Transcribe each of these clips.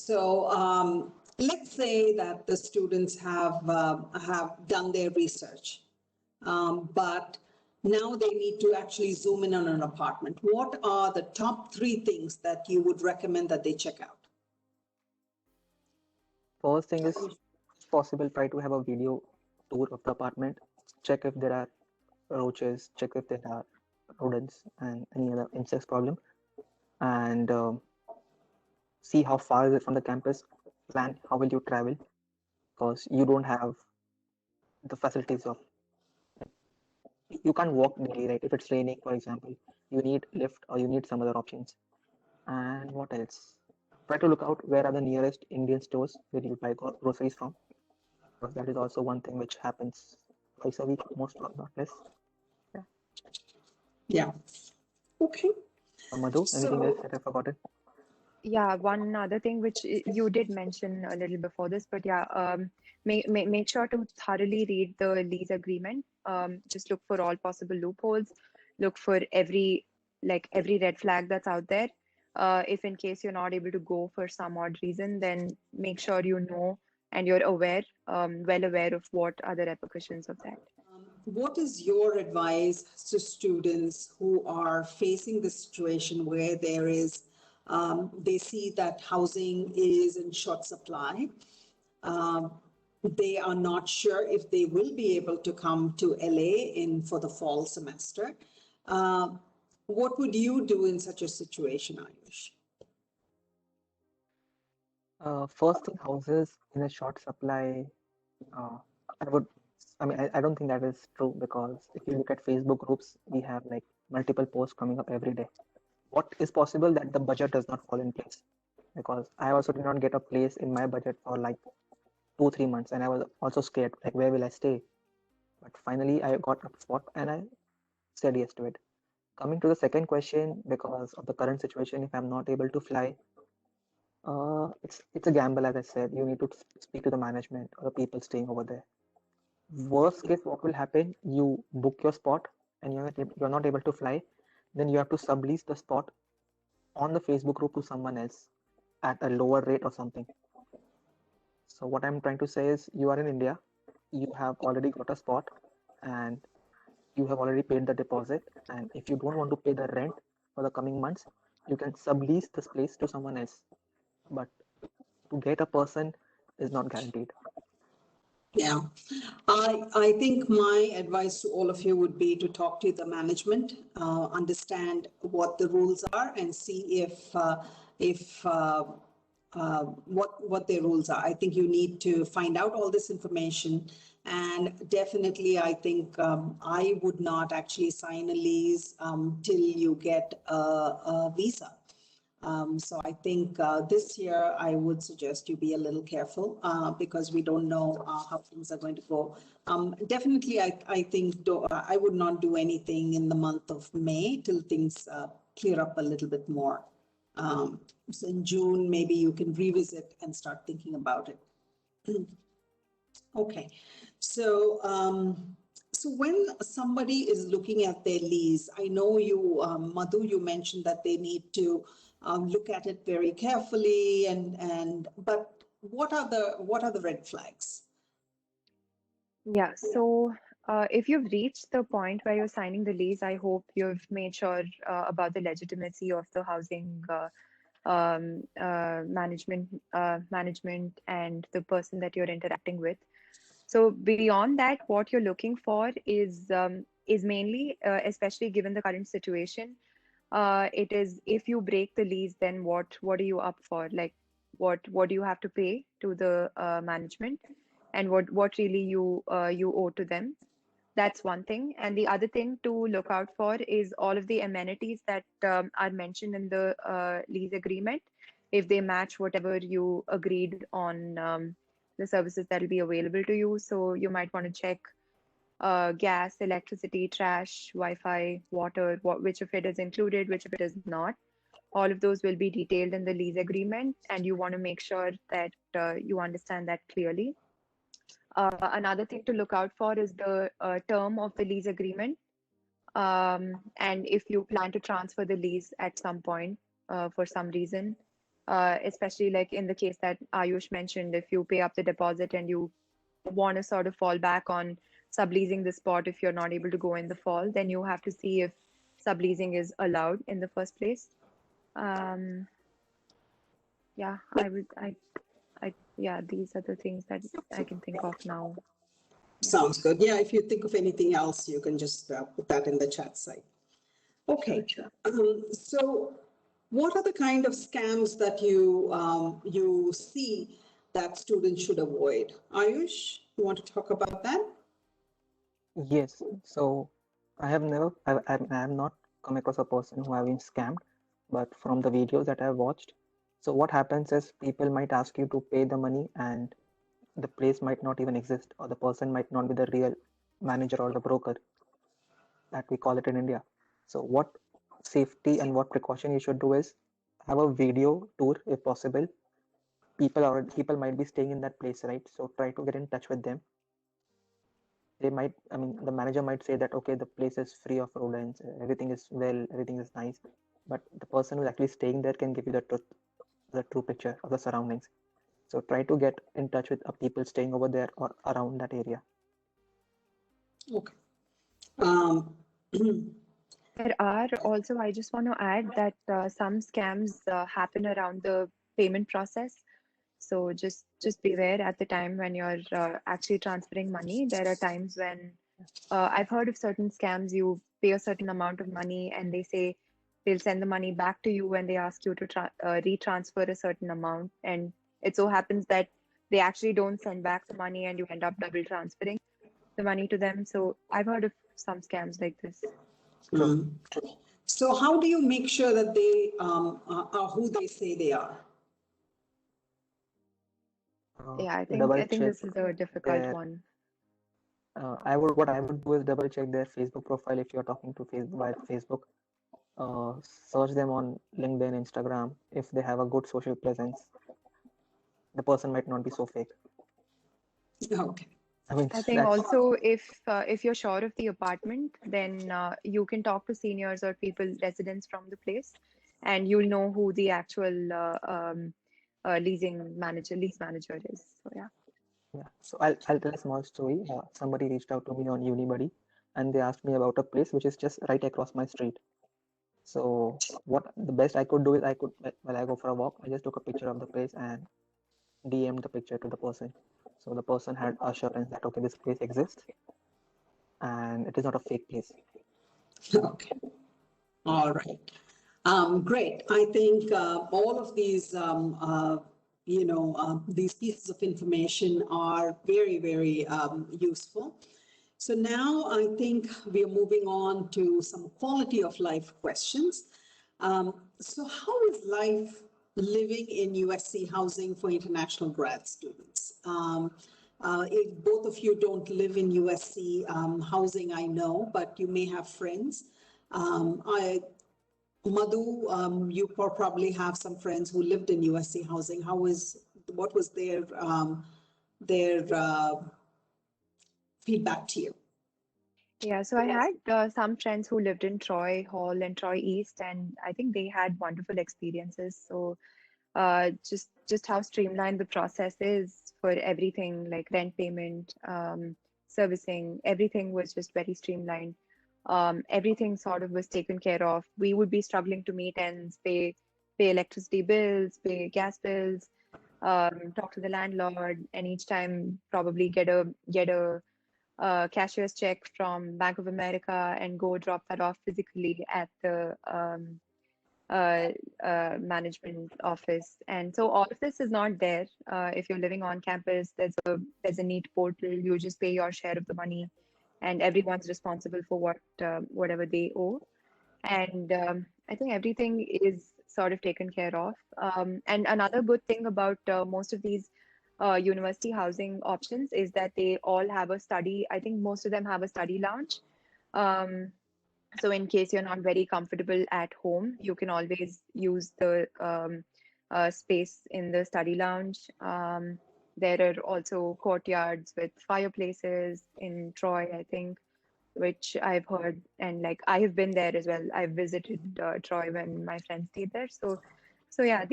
So let's say that the students have done their research, but now they need to actually zoom in on an apartment. What are the top 3 things that you would recommend that they check out? First thing is, if possible, try to have a video tour of the apartment. Check if there are roaches, check if there are rodents and any other insects problem, and see how far is it from the campus. Plan how will you travel, because you don't have the facilities of, you can't walk daily, right? If it's raining, for example, you need lift or you need some other options. And what else? Try to look out where are the nearest Indian stores where you buy groceries from, because that is also one thing which happens twice a week, most or not less. Yeah. Yeah. Okay. Madhu, anything else So that I've forgotten? Yeah, one other thing which you did mention a little before this, but yeah, make sure to thoroughly read the lease agreement. Just look for all possible loopholes. Look for every red flag that's out there. If in case you're not able to go for some odd reason, then make sure you know and you're aware, well aware of what are the repercussions of that. what is your advice to students who are facing the situation where they see that housing is in short supply? Um, they are not sure if they will be able to come to LA for the fall semester. Uh, what would you do in such a situation, Ayush? First thing, houses in a short supply. Uh, I would, I don't think that is true, because if you look at Facebook groups, we have like multiple posts coming up every day. What is possible that the budget does not fall in place, because I also did not get a place in my budget for like 2-3 months, and I was also scared, like where will I stay? But finally, I got a spot and I said yes to it. Coming to the second question, because of the current situation, if I'm not able to fly, it's a gamble, as I said. You need to speak to the management or the people staying over there. Worst case, what will happen? You book your spot and you're not able to fly, then you have to sublease the spot on the Facebook group to someone else at a lower rate or something. So what I'm trying to say is, you are in India, you have already got a spot, and you have already paid the deposit. And if you don't want to pay the rent for the coming months, you can sublease this place to someone else. But to get a person is not guaranteed. Yeah, I think my advice to all of you would be to talk to the management, understand what the rules are, and see if what their rules are. I think you need to find out all this information, and definitely, I think I would not actually sign a lease till you get a visa. So I think this year I would suggest you be a little careful because we don't know how things are going to go. Definitely, I think I would not do anything in the month of May till things clear up a little bit more. So in June, maybe you can revisit and start thinking about it. Okay, so so when somebody is looking at their lease, I know you, Madhu, you mentioned that they need to look at it very carefully, but what are the red flags? Yeah, so if you've reached the point where you're signing the lease, I hope you've made sure about the legitimacy of the housing management and the person that you're interacting with. So beyond that, what you're looking for is mainly, especially given the current situation, it is if you break the lease, then what are you up for? Like what do you have to pay to the management, and what really you owe to them? That's one thing. And the other thing to look out for is all of the amenities that are mentioned in the lease agreement. If they match whatever you agreed on, the services that will be available to you. So you might want to check gas, electricity, trash, Wi-Fi, water, which of it is included, which of it is not. All of those will be detailed in the lease agreement, and you want to make sure that you understand that clearly. Another thing to look out for is the term of the lease agreement. And if you plan to transfer the lease at some point for some reason, especially like in the case that Ayush mentioned, if you pay up the deposit and you want to sort of fall back on subleasing the spot if you're not able to go in the fall, then you have to see if subleasing is allowed in the first place. Yeah, yeah, these are the things that I can think of now. Sounds good. Yeah, if you think of anything else, you can just put that in the chat site. Okay. So what are the kind of scams that you see that students should avoid? Ayush, you want to talk about that? Yes. So I have not come across a person who have been scammed, but from the videos that I've watched, so what happens is people might ask you to pay the money and the place might not even exist, or the person might not be the real manager or the broker that we call it in India. So what safety and what precaution you should do is have a video tour if possible. People might be staying in that place, right? So try to get in touch with them. They might, I mean, the manager might say that, okay, the place is free of rodents, everything is well, everything is nice, but the person who's actually staying there can give you the true picture of the surroundings. So try to get in touch with people staying over there or around that area. Okay. There are also, I just want to add that some scams happen around the payment process. So just beware at the time when you're actually transferring money. There are times when I've heard of certain scams. You pay a certain amount of money and they say they'll send the money back to you when they ask you to retransfer a certain amount. And it so happens that they actually don't send back the money and you end up double transferring the money to them. So I've heard of some scams like this. True. So how do you make sure that they are who they say they are? Yeah, I think this is a difficult one. What I would do is double check their Facebook profile if you're talking to Facebook. Search them on LinkedIn, Instagram. If they have a good social presence, the person might not be so fake. Okay. I mean, I think also if you're sure of the apartment, then you can talk to seniors or residents from the place, and you'll know who the actual lease manager is. So yeah. Yeah. So I'll tell a small story. Somebody reached out to me on Unibuddy, and they asked me about a place which is just right across my street. So what the best I could do is while I go for a walk, I just took a picture of the place and DM'd the picture to the person. So the person had assurance that okay, this place exists and it is not a fake place. Okay. All right. Great. I think all of these, these pieces of information are very, very useful. So now I think we are moving on to some quality of life questions. So how is life living in USC housing for international grad students? If both of you don't live in USC housing, I know, but you may have friends. Madhu, you probably have some friends who lived in USC housing. What was their feedback to you? Yeah, so I had some friends who lived in Troy Hall and Troy East, and I think they had wonderful experiences. So just how streamlined the process is for everything, like rent payment, servicing, everything was just very streamlined. Everything sort of was taken care of. We would be struggling to meet ends, pay electricity bills, pay gas bills, talk to the landlord, and each time probably get a cashier's check from Bank of America and go drop that off physically at the management office. And so all of this is not there. If you're living on campus, there's a neat portal. You just pay your share of the money, and everyone's responsible for whatever they owe. And I think everything is sort of taken care of. And another good thing about most of these university housing options is that they all have a study. I think most of them have a study lounge. So in case you're not very comfortable at home, you can always use the space in the study lounge. There are also courtyards with fireplaces in Troy, I think, which I've heard, and like I have been there as well. I've visited Troy when my friends stayed there. So So yeah,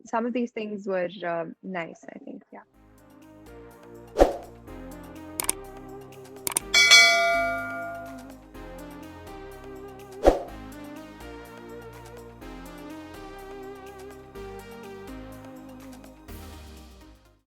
some of these things were nice, I think. Yeah.